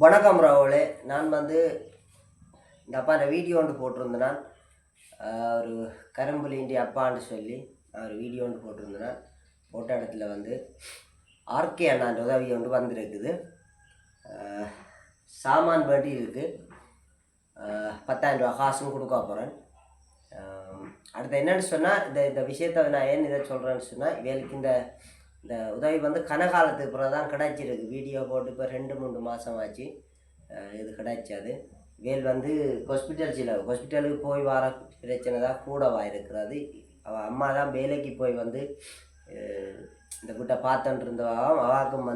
வணக்கம் ராவலே. நான் இந்த அப்பா இந்த வீடியோ ஒன்று போட்டிருந்தேன். ஒரு கரும்புலிண்டி அப்பான்னு சொல்லி ஒரு வீடியோ ஒன்று போட்டிருந்தேன். போட்ட இடத்துல ஆர்கே அண்ணான்ற உதவி ஒன்று வந்திருக்குது. சாமான் வேண்டி இருக்குது. 10,000 ரூபா காசும் கொடுக்க போகிறேன். அடுத்து என்னென்னு சொன்னால் இந்த விஷயத்தை நான் ஏன் இதை சொல்கிறேன்னு சொன்னால், இவளுக்கு இந்த உதவி கனகாலத்துக்கு பிறகு தான் கிடைச்சிருக்கு. வீடியோ போட்டு இப்போ 2-3 மாதம் ஆச்சு இது கிடைச்சது. வேல் ஹாஸ்பிட்டலுக்கு போய் வர பிரச்சனை தான் கூடவாக இருக்கிறது. அவள் அம்மா தான் வேலைக்கு போய் இந்த கிட்ட பார்த்துட்டு இருந்தவாகவும் அவாக்கும்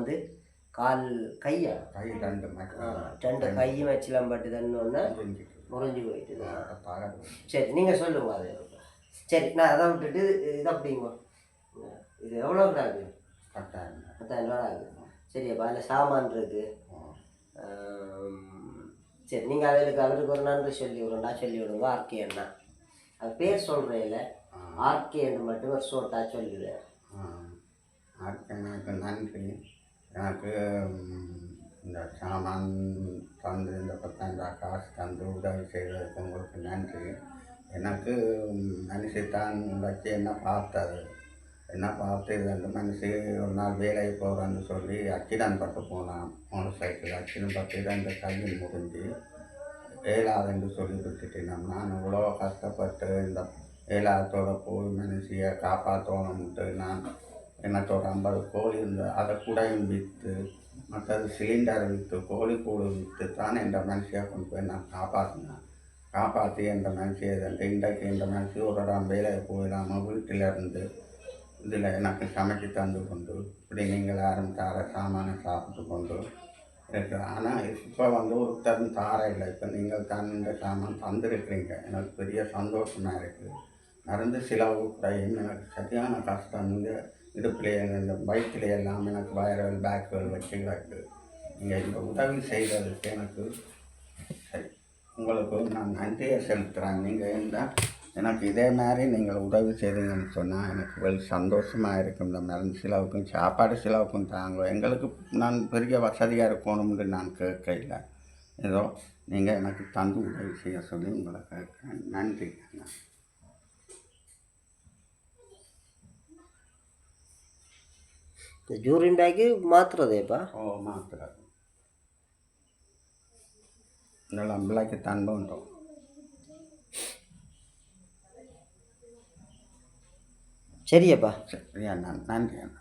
கால் கையா ரெண்டு கையும் வச்சிலாம் பட்டு தன்னு முறிஞ்சு போயிட்டு. சரி, நீங்கள் சொல்லுங்க அது. சரி, நான் அதை விட்டுட்டு இது அப்படிங்க. இது எவ்வளோ ஆகுது? 10,000 ரூபா ஆகுது. சரி அப்பா, அதில் சாமான் இருக்குது. சரி, நீங்கள் அவருக்கு ஒரு நன்றி சொல்லி விடுங்க. ஆர்கே அண்ணா அது பேர் சொல்கிறேன் இல்லை, ஆர்கே என்று மட்டும் ஒரு ஷோர்ட்டாக சொல்லிடுறேன். ஆர்கே எனக்கு நன்றி. எனக்கு இந்த சாமான் தந்து இந்த 10,000 ரூபா காசு தந்து உதவி செய்வதற்கு உங்களுக்கு நன்றி. எனக்கு மனுஷத்தான் வச்சு என்ன பார்த்து இது மனுஷி ஒரு நாள் வேலைக்கு போகிறேன்னு சொல்லி அச்சிடன் பட்டு போனான். மோட்டர் சைக்கிள் அச்சிடன் பட்டு 2 கையில் முடிஞ்சு ஏலாதுன்னு சொல்லி விட்டுட்டேன். நான் இவ்வளோ கஷ்டப்பட்டு இந்த ஏலாதத்தோடு போய் மனுஷியை காப்பாற்றணும்ட்டு நான் எனக்கு ஒரு 50 கோழி இருந்தது. அதை கூடையும் விற்று, மற்றது சிலிண்டர் விற்று, கோழி கூடு விற்று தான் இந்த மனுஷியை கொண்டு போய் நான் காப்பாற்றி இந்த மனுஷியை இன்றைக்கு இந்த மனுஷி ஒரு இடம் வேலையை போயிடாமல் வீட்டிலேருந்து இதில் எனக்கு சமைச்சு தந்து கொண்டு இப்படி நீங்கள் யாரும் தார சாமானை சாப்பிட்டு கொண்டு இருக்கு. ஆனால் இப்போ ஒருத்தரும் தார இல்லை. இப்போ நீங்கள் தான் இந்த சாமான் தந்துருக்கிறீங்க. எனக்கு பெரிய சந்தோஷமாக இருக்குது. நடந்து செலவு கூடையும் எனக்கு சரியான கஷ்டம். நீங்கள் இடுப்பிலே இந்த பைக்கில் எல்லாம் எனக்கு வயர்கள் பேக்குகள் வச்சு கிடக்கு. நீங்கள் இந்த உதவி செய்வதற்கு எனக்கு சரி, உங்களுக்கு நான் நன்றியை செலுத்துகிறேன். நீங்கள் எனக்கு இதே மாதிரி நீங்கள் உதவி செய்தீங்கன்னு சொன்னால் எனக்கு சந்தோஷமாக இருக்கும். இந்த மருந்து செலவுக்கும் சாப்பாடு செலவுக்கும் தாங்க எங்களுக்கு நான் பெரிய வசதியாக இருக்கணும்னு நான் கேட்கல. ஏதோ நீங்கள் எனக்கு தந்து உதவி செய்ய சொல்லி உங்களை கேட்குறேன். நன்றி. யூரின் பேக்கு மாற்றுறதேப்பா? மாற்றுறது நல்லா பிள்ளைக்கு தன்பம் உண்டோம். சரியப்பா. சரி அண்ணா, நன்றி அண்ணா.